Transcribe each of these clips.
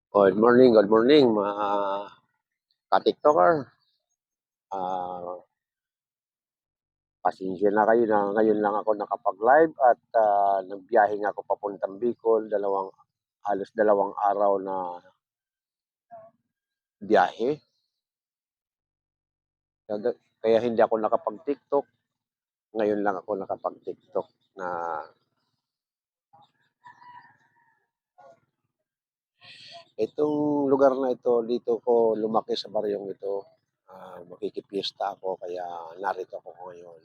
Good morning mga ka-tiktoker. Ah, Pasensya na kayo na ngayon lang ako nakapag-live at nagbiyahe nga ako papuntang Bicol, halos dalawang araw na biyahe. Kaya hindi ako nakapag-TikTok. Ngayon lang ako nakapag-TikTok na itong lugar na ito, dito ko lumaki sa baryong ito. Makikipiesta ako kaya narito ako ngayon.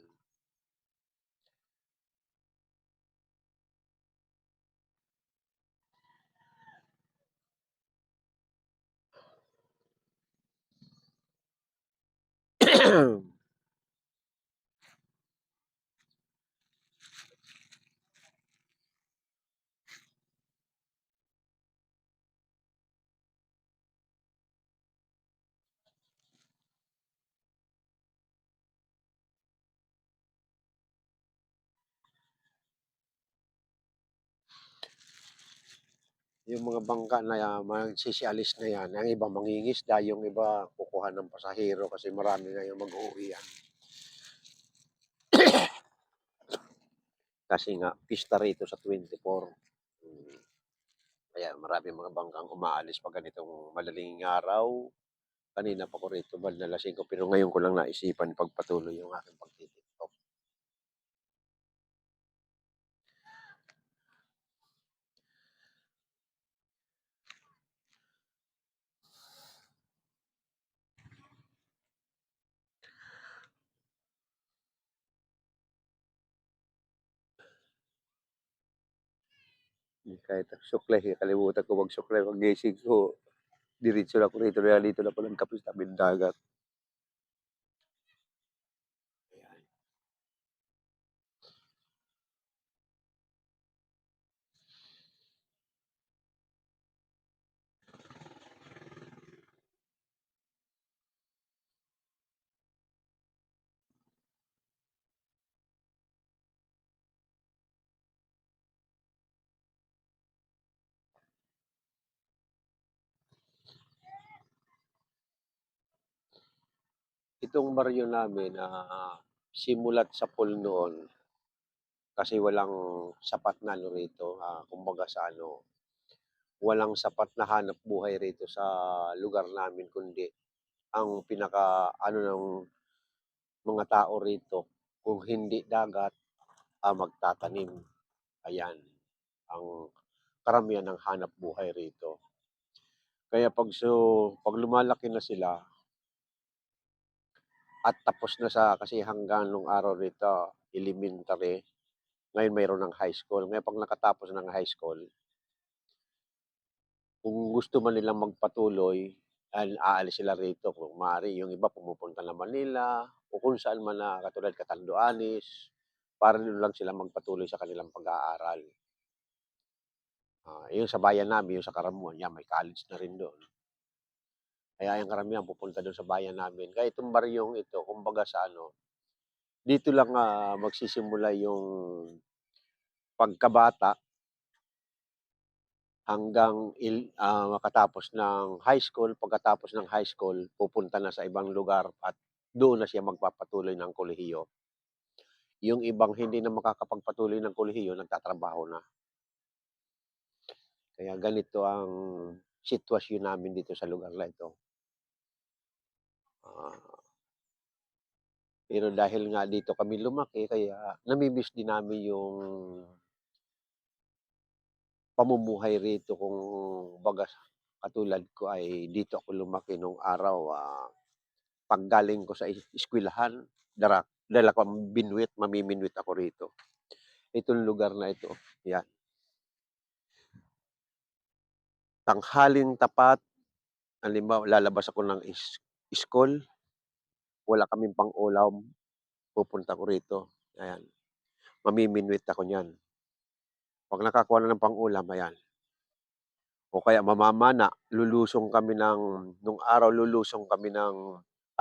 Yung mga bangka na magsisialis na yan, ang iba mangingisda, yung iba kukuha ng pasahero kasi marami na yung mag-uuwian. Kasi nga, pista rito sa 24. Kaya marami mga bangkang umaalis pag ganitong madaling araw. Kanina pa ko rito, nalasing ko, pero ngayon ko lang naisipan pagpatuloy yung aking pagtitiktok. Kahit suklay, kalimutan ko mag-suklay, pag-gising ko, diretso na ko rito, dito na ko ng kapis sa dagat. Itong baryo namin na simulat sa pool noon kasi walang sapat na ano rito, kumbaga sa ano, walang sapat na hanap buhay rito sa lugar namin kundi ang pinaka ano ng mga tao rito kung hindi dagat, magtatanim. Ayan, ang karamihan ng hanap buhay rito. Kaya pag lumalaki na sila at tapos na kasi hanggang nung araw rito, elementary, ngayon mayroon ng high school. Ngayon pag nakatapos ng high school, kung gusto man nilang magpatuloy, aalis sila rito. Kung maaari, yung iba pumupunta na Manila o kung saan man na katulad Catanduanes, para doon lang sila magpatuloy sa kanilang pag-aaral. Yung sa bayan namin, yung sa Karamuan, yan, may college na rin doon. Kaya yung karamihan pupunta doon sa bayan namin. Kaya itong baryong ito, kumbaga sa ano, dito lang magsisimula yung pagkabata hanggang makatapos ng high school. Pagkatapos ng high school, pupunta na sa ibang lugar at doon na siya magpapatuloy ng kolehiyo. Yung ibang hindi na makakapagpatuloy ng kolehiyo, nagtatrabaho na. Kaya ganito ang sitwasyon namin dito sa lugar na ito. Ah, pero dahil nga dito kami lumaki, kaya namimiss din namin yung pamumuhay rito kung baga katulad ko ay dito ako lumaki nung araw. Paggaling ko sa eskwelahan, dala ko ang binwit, mamiminwit ako rito. Itong lugar na ito, yan. Tanghaling tapat, halimbawa, lalabas ako ng school, wala kaming pang-ulam, pupunta ko rito. Ayan, mamiminwit ako niyan. Pag nakakuha na ng pang-ulam, ayan. O kaya mamamana, nung araw lulusong kami ng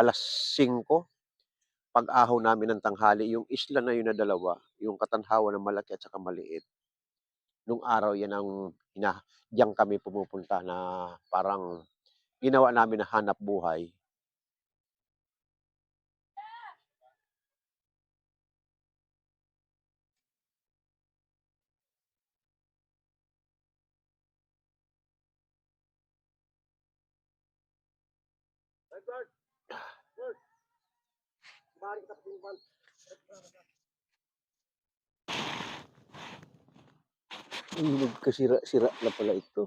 5:00. Pag-ahon namin ng tanghali, yung isla na yun na dalawa, yung Katanhawan na malaki at saka maliit, nung araw yan ang diyan kami pumupunta na parang ginawa namin na hanap buhay. Ay, nagkasira-sira na pala ito.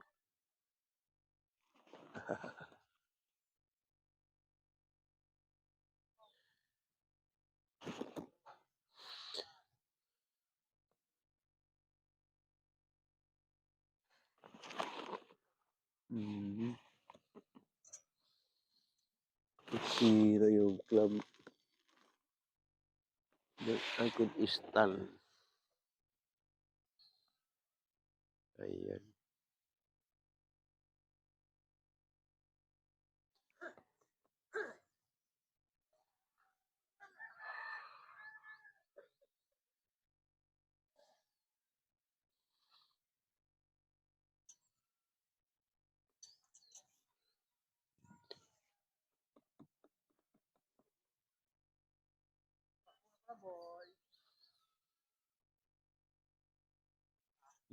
Mm, nasira yung clamp that I could stand. Ayan.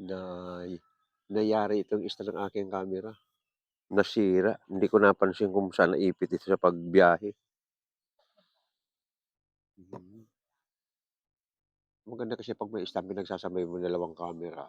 Nay Nangyari itong isa ng aking camera. Nasira, hindi ko napansin kung saan naipit ito sa pagbiyahe. Mm. Maganda kasi 'pag may stand pinagsasabay mo dalawang camera.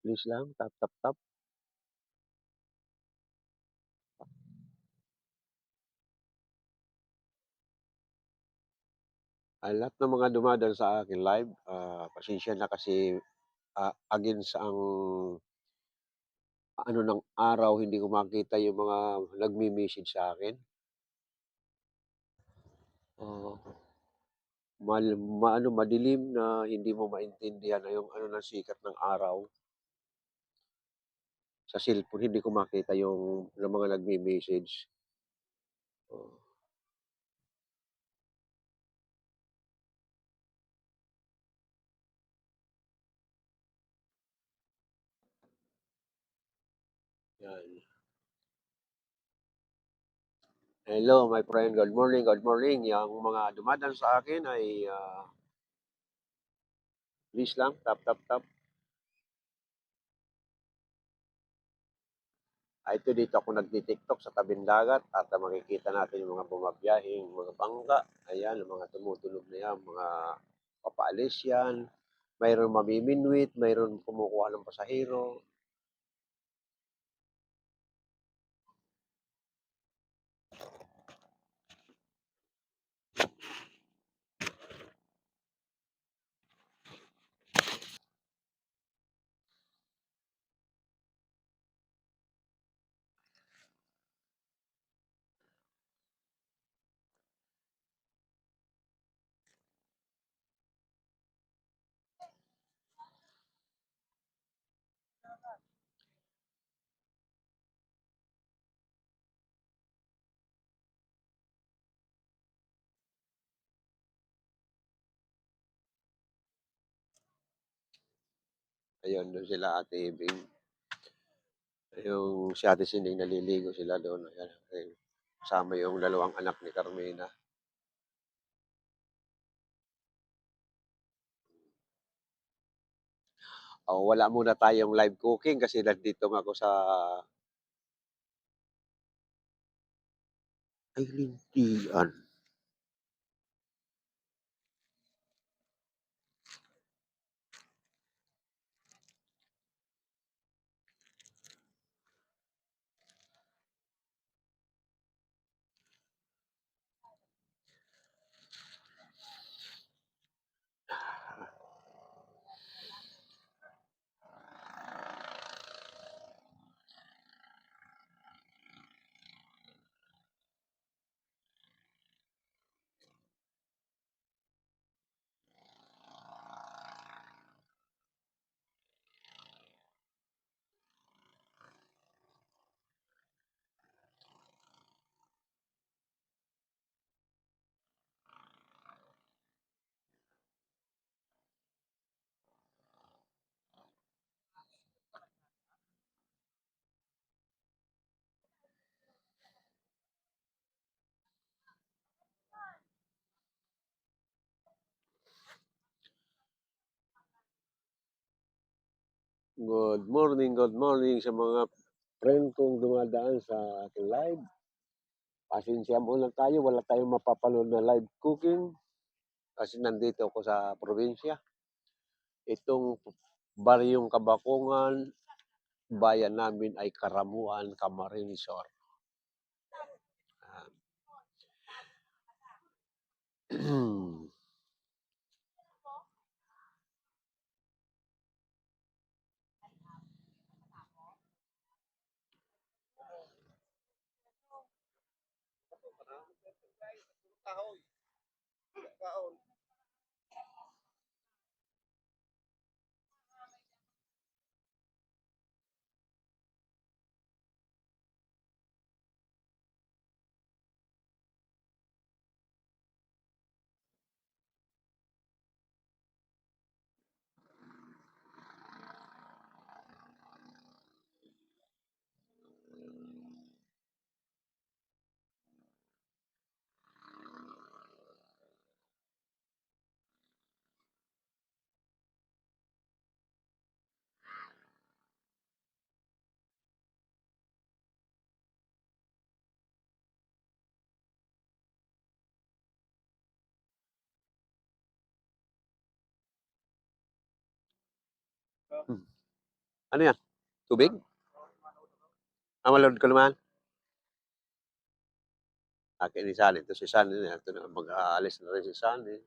Please lang, tap, tap, tap. Lahat ng mga dumadaan sa akin live, pasensya na kasi, against ang ano ng araw hindi ko makita yung mga nagme-message sa'kin. Oo, madilim na hindi mo maintindihan yung ano ng sikat ng araw. Sa cellphone hindi ko makita yung mga nagme-message. Oo, 'yan. Hello my friend, good morning, good morning. Yang mga dumadaan sa akin ay, please lang tap, tap, tap. Ito dito ako nagti-TikTok sa tabing dagat at makikita natin yung mga bumabiyaheng mga bangka. Ayan, yung mga tumutunog na yan, mga papaalis yan. Mayroon mamiminwit, mayroon kumukuha ng pasahero. Ayun, doon sila Ate Ibing. Yung si Ate Sining naliligo sila doon. Ayan, ayan. Kasama yung dalawang anak ni Carmina. Wala muna tayong live cooking kasi nandito nga ako sa ay lintian. Good morning sa mga friend kong dumadaan sa ating live. Pasensya muna tayo, wala tayong mapapanood na live cooking kasi nandito ako sa probinsya. Itong Baryong Kabakungan, bayan namin ay Karamuan, Camarines Sur. Ah, ano yan? Tubig? Malood ko naman. Akin ni Sunny. Ito si Sunny. Ito na, mag-aalis na rin si Sunny.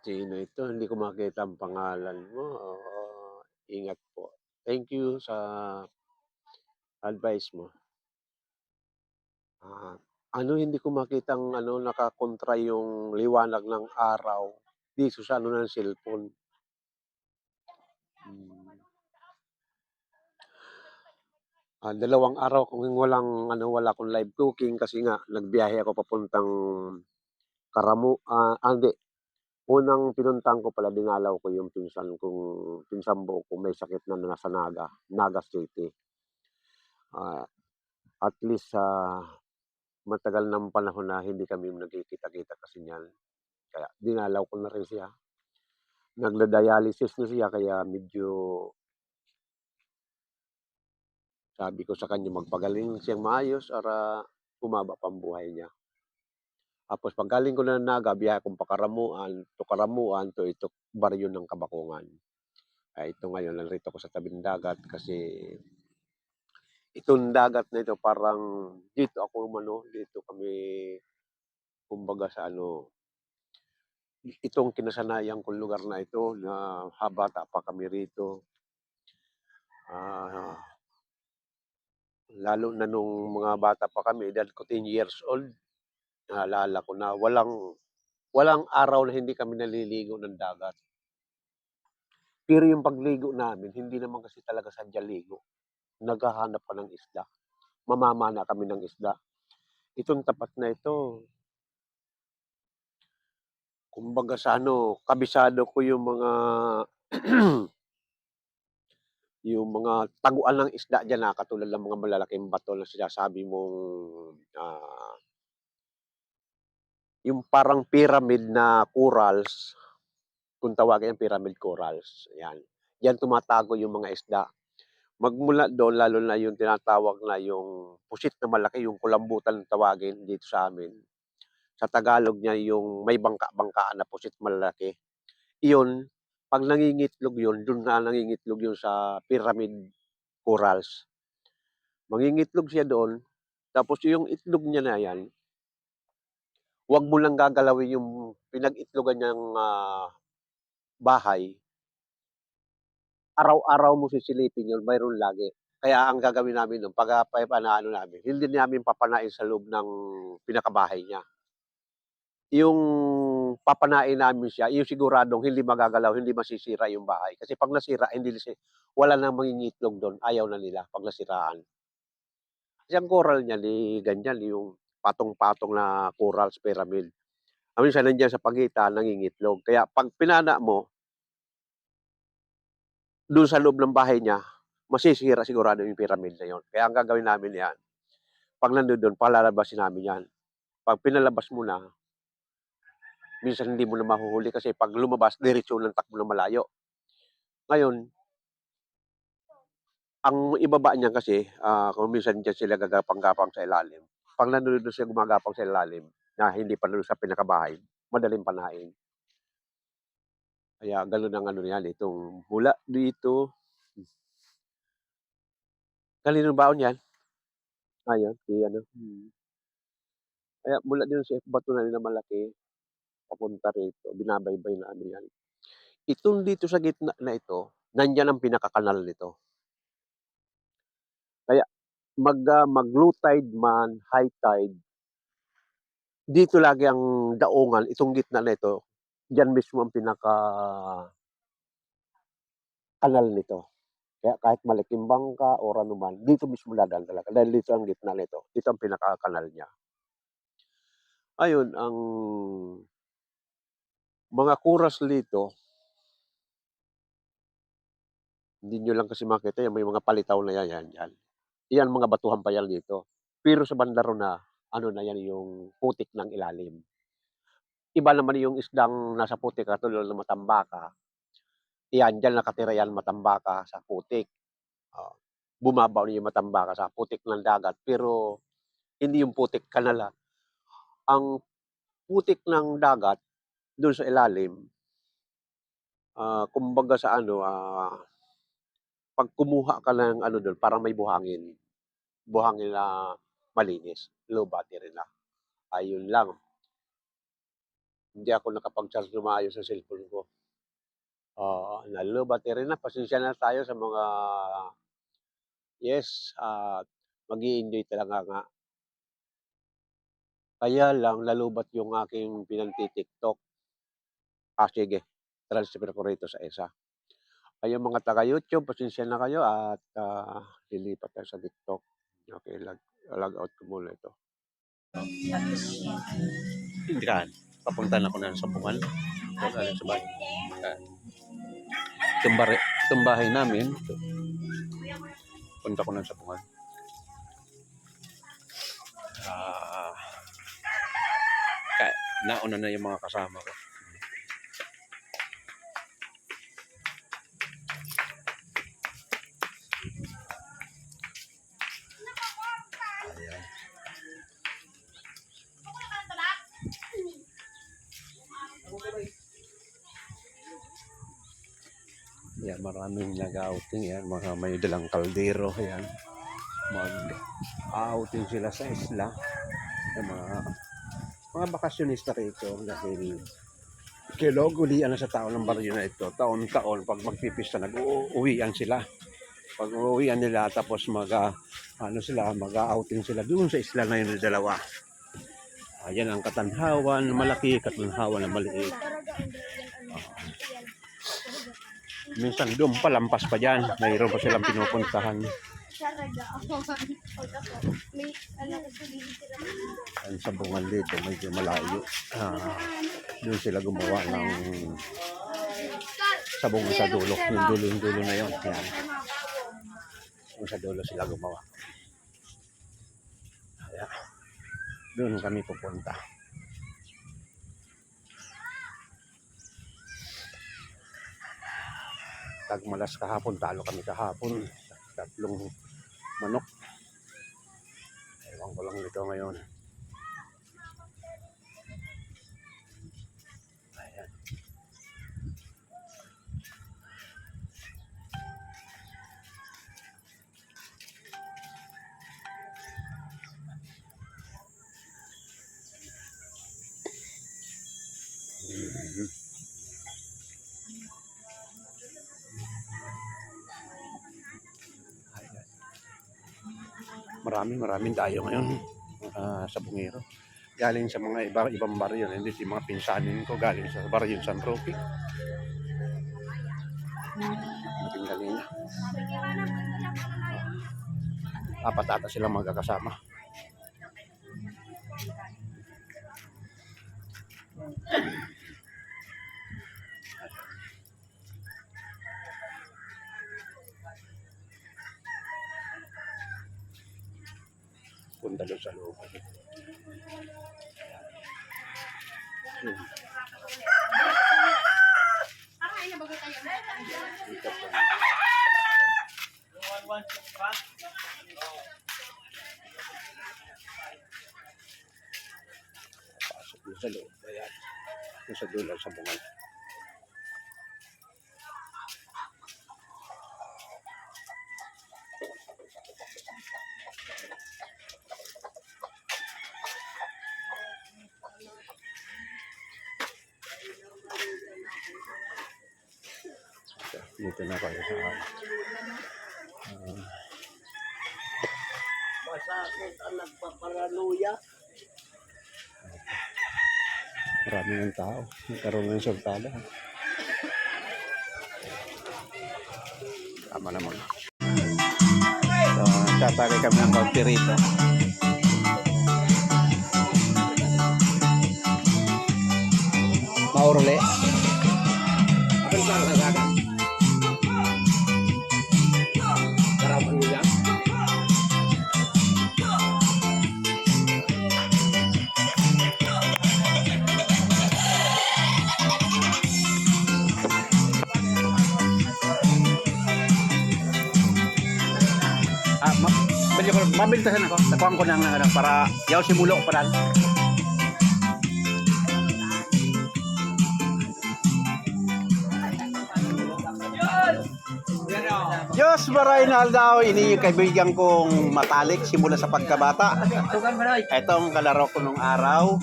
Sino ito? Hindi ko makita ang pangalan mo. Ingat po. Thank you sa advice mo. Ah, ano hindi ko makitang ano, nakakontra yung liwanag ng araw dito sa ano ng cellphone. Hmm. 2 araw kung wala akong live cooking kasi nga nagbiyahe ako papuntang hindi. Unang pinuntahan ko pala, dinalaw ko yung pinsan kong may sakit na nasa Naga City. Ah, at least, matagal ng panahon na hindi kami nagkikita-kita kasi niyan. Kaya dinalaw ko na rin siya. Nagda-dialysis na siya kaya medyo sabi ko sa kanya magpagaling siyang maayos para humaba pa ang buhay niya. Tapos paggaling ko na ng Naga, biyahe akong Karamuan to ito baryo ng Kabakungan. Ito ngayon narito ako sa tabing dagat kasi itong dagat na ito parang dito kami kumbaga sa ano, itong kinasanayan kong lugar na ito na bata pa kami rito. Ah, lalo na nung mga bata pa kami, edad ko 10 years old, naalala ko na walang araw na hindi kami naliligo ng dagat. Pero yung pagligo namin, hindi naman kasi talaga sadyang ligo. Naghahanap ka ng isda. Mamamana kami ng isda. Itong tapat na ito, kumbaga sa ano, kabisado ko yung mga yung mga taguan ng isda diyan na katulad ng mga malalaking bato na sinasabi mong yung parang pyramid na corals, kung tawagin yung pyramid corals, yan. Yan tumatago yung mga isda. Magmula doon, lalo na yung tinatawag na yung pusit na malaki, yung kulambutan tawagin dito sa amin. Sa Tagalog niya yung may bangka-bangkaan na pusit malalaki. Iyon, 'pag nangingitlog yun, dun na nangingitlog yun sa pyramid corals. Mangingitlog siya doon, tapos yung itlog niya na yan, 'wag mo lang gagalawin yung pinag-itlogan niyang, bahay. Araw-araw mo sisilipin yun, mayroon lagi. Kaya ang gagawin namin nun pagka panaano namin, hindi namin papanain sa loob ng pinakabahay niya. Yung papanain namin siya, yung siguradong hindi magagalaw, hindi masisira yung bahay. Kasi 'pag nasira, hindi wala nang mangingitlog dun, ayaw na nila 'pag nasiraan. Kasi ang coral niyan, ganyan yung patong-patong na corals pyramid. Minsan nandiyan sa pagitan nangingitlog. Kaya 'pag pinana mo, dun sa loob ng bahay niya, masisira sigurado yung pyramid na yun. Kaya ang gagawin namin yan, 'pag nandun dun, palalabasin namin yan. 'Pag pinalabas mo na, minsan hindi mo na mahuhuli kasi 'pag lumabas, diretso ng takbo ng malayo. Ngayon, ang ibaba niyan kasi, kung minsan diyan sila gagapang-gapang sa ilalim. 'Pag nandun sila gumagapang sa ilalim, na hindi pa dun sa pinakabahay, madaling panain. Kaya ganun ang ano yan, itong mula dito. Kaninong baon yan? Yun, si ano, kaya mula din sa bato na malaki, papunta rito, binabaybay namin yan. Itong dito sa gitna na ito, nandiyan ang pinakakanal nito. Kaya mag-low tide man, high tide, dito lagi ang daungan, itong gitna na ito, diyan mismo ang pinaka-kanal nito. Kaya kahit malaking bangka or ano man, dito mismo dadaan talaga dahil dito ang gitna nito, ito ang pinaka-kanal niya. Ayun, ang mga coras dito, hindi niyo lang kasi makita yan, may mga palitaw na yan. Yan mga batuhan pa yan dito. Pero sa banda ron na, ano na yan, yung putik ng ilalim. Iba naman yung isdang nasa putik katulad ng matambaka. Yan, diyan nakatira yan matambaka sa putik. Bumabaw yung matambaka sa putik ng dagat. Pero hindi yung putik kanala. Ang putik ng dagat, doon sa ilalim, kumbaga sa ano, pag kumuha ka ng ano doon, parang may buhangin. Buhangin na malinis. Low battery na. Ayun lang. Hindi ako nakapag-charge na maayos sa cellphone ko. Na low battery na. Pasensya na tayo sa mga yes, mag-i-enjoy talaga nga. Kaya lang lalubat yung aking pinagti-TikTok. Sige, transfer ko rito sa isa. Kayong mga taga-YouTube, pasensya na kayo at lilipat tayo sa TikTok. Okay, log out ko muna ito. Hindi ka, papunta na ako na sa Bungal. Sa bahay. Itong bahay namin, punta ko na sa Bungal. Nauna na yung mga kasama ko. Ayan. Yan, maraming nag-outing yan, mga may dalang kaldero yan. Mag-outing sila sa isla. Yung mga bakasyonista rito dahil kilogulian na sa taon ng baryo na ito. Taon-taon pag magpipista nag-uuwian sila. Pag uuwian nila tapos mag-outing sila doon sa isla na yun dalawa. Ayan ang Katanhawan na malaki, Katanhawan na maliit. Minsan doon palampas pa dyan. Mayroon pa silang pinupuntahan. Ang sa Bungal dito, medyo malayo. Doon sila gumawa ng sabong sa dulo. Yung dulo na yun. Yan. Yung sa dulo sila gumawa. Ayan. Doon kami pupunta. Tagmalas kahapon, talo kami kahapon. 3 manok. Ewan ko lang dito ngayon. Maraming tayo ngayon sa Bungero. Galing sa mga ibang baryo. Hindi si mga pinsanin ko galing sa baryo San Roque. Galing na. Apat ata silang magkakasama. Punta doon sa loob. Pasok doon sa loob. Ayan. Doon sa dulo sa bungal. Dito na kayo sa Masakit ang nagpaparaluya. marami ng tao. Nagkaroon ng sultana. Tama naman. So, tatagay kami ng kaunti rito. Maurle. Ang sasagagan. Karabuya. Mabilitasan ako. Nakuhaan ko ng para yaw simulo ko pa lang. Diyos Barainal daw, ini yung kaibigan kong matalik simula sa pagkabata. Itong kalaro ko nung araw.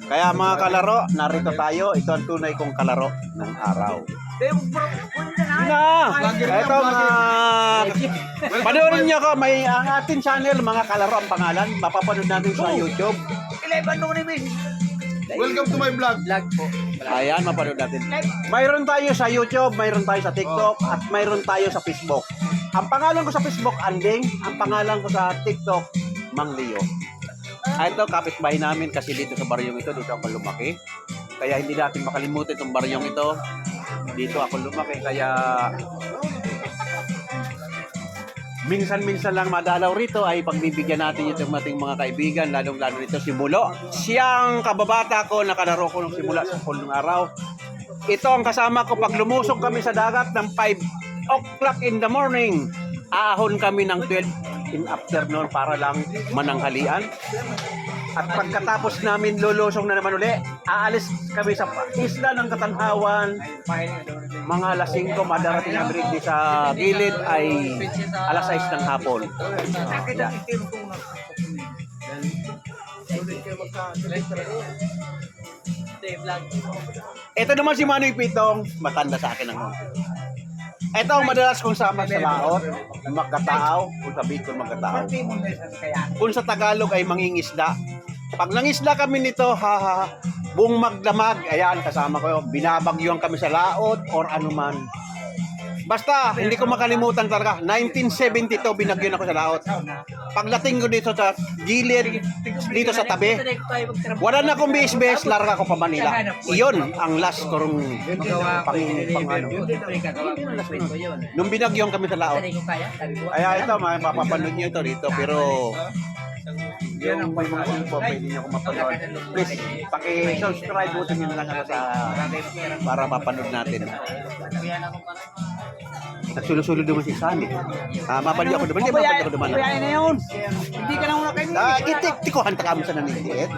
Kaya mga kalaro, narito tayo. Ito ang tunay kong kalaro nung araw. Ito panoorin niyo ko, may ang ating channel, mga kalaro ang pangalan. Mapapanood natin sa YouTube. Welcome to my vlog. Vlog po. Ayan, mapanood natin. Mayroon tayo sa YouTube, mayroon tayo sa TikTok, at mayroon tayo sa Facebook. Ang pangalan ko sa Facebook, Anding. Ang pangalan ko sa TikTok, Mang Leo. Ito, kapitbahay namin kasi dito sa baryong ito, dito ako lumaki. Kaya hindi natin makalimutan itong baryong ito. Dito ako lumaki, kaya minsan-minsan lang madalaw rito ay pagbibigyan natin itong ating mga kaibigan, lalong-lalo rito si Mulo. Siyang kababata ko, nakalaro ko nung simula sa ng araw. Ito ang kasama ko pag lumusok kami sa dagat ng 5 o'clock in the morning. Ahon kami ng 12 in afternoon para lang mananghalian. At pagkatapos namin lulusong na naman uli, aalis kami sa isla ng Katanhawan. Mga alas 5, madarating ang rin sa gilid ay alas 6 ng hapon. Ito naman si Manoy Pitong, matanda sa akin ang ito ang madalas kong sama sa laot, magkatao, kung sa Bicol magkatao. Kung sa Tagalog ay mangingisda. Pag nangisda kami nito, buong magdamag, ayan, kasama ko, binabagyuan kami sa laot or anuman. Basta, hindi ko makalimutan talaga, 1972 binagyan ako sa laot. Pagdating ko dito sa gilid, dito sa tabi, wala na akong base-base, larga ko pa Manila. Iyon ang last korong pang-ano. Nung binagyan kami sa laot. Kaya ito, mapapanood nyo ito dito, pero yung may mga info, pwede nyo kung mapanood. Please, paki-subscribe mo nyo lang ako sa para mapanood natin. Nagsulo-sulo naman si Sunny. Mapanood ako naman. Hindi mapanood ako naman. Kaya na yun. Hindi ka na muna kayo. Itik-tikuhan ta kami sa nanigit.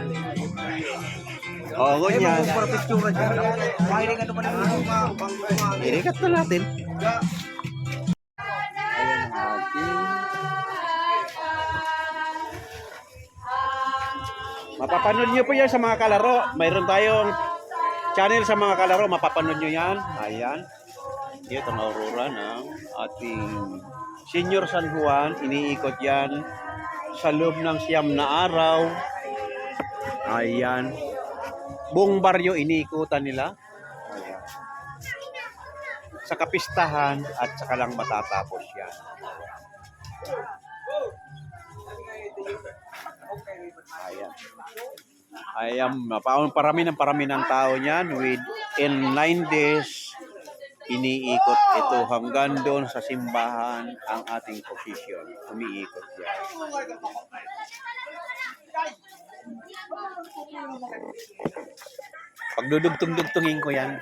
Oo, ganyan. Para picture siya. Mahiling ka naman yung Irikat na natin. Mapapanood nyo po yan sa mga kalaro. Mayroon tayong channel sa mga kalaro. Mapapanood nyo yan. Ayan. Ito ang aurora ng ating Senior San Juan. Iniikot yan sa loob ng 9 na araw. Ayan. Buong baryo iniikutan nila. Ayan. Sa kapistahan at saka lang matatapos yan. Ayan. Ayan, parami ng tao niyan. Within 9 days, iniikot ito hanggang doon sa simbahan ang ating posisyon. Umiikot yan. Pagdudugtong-dugtungin ko yan.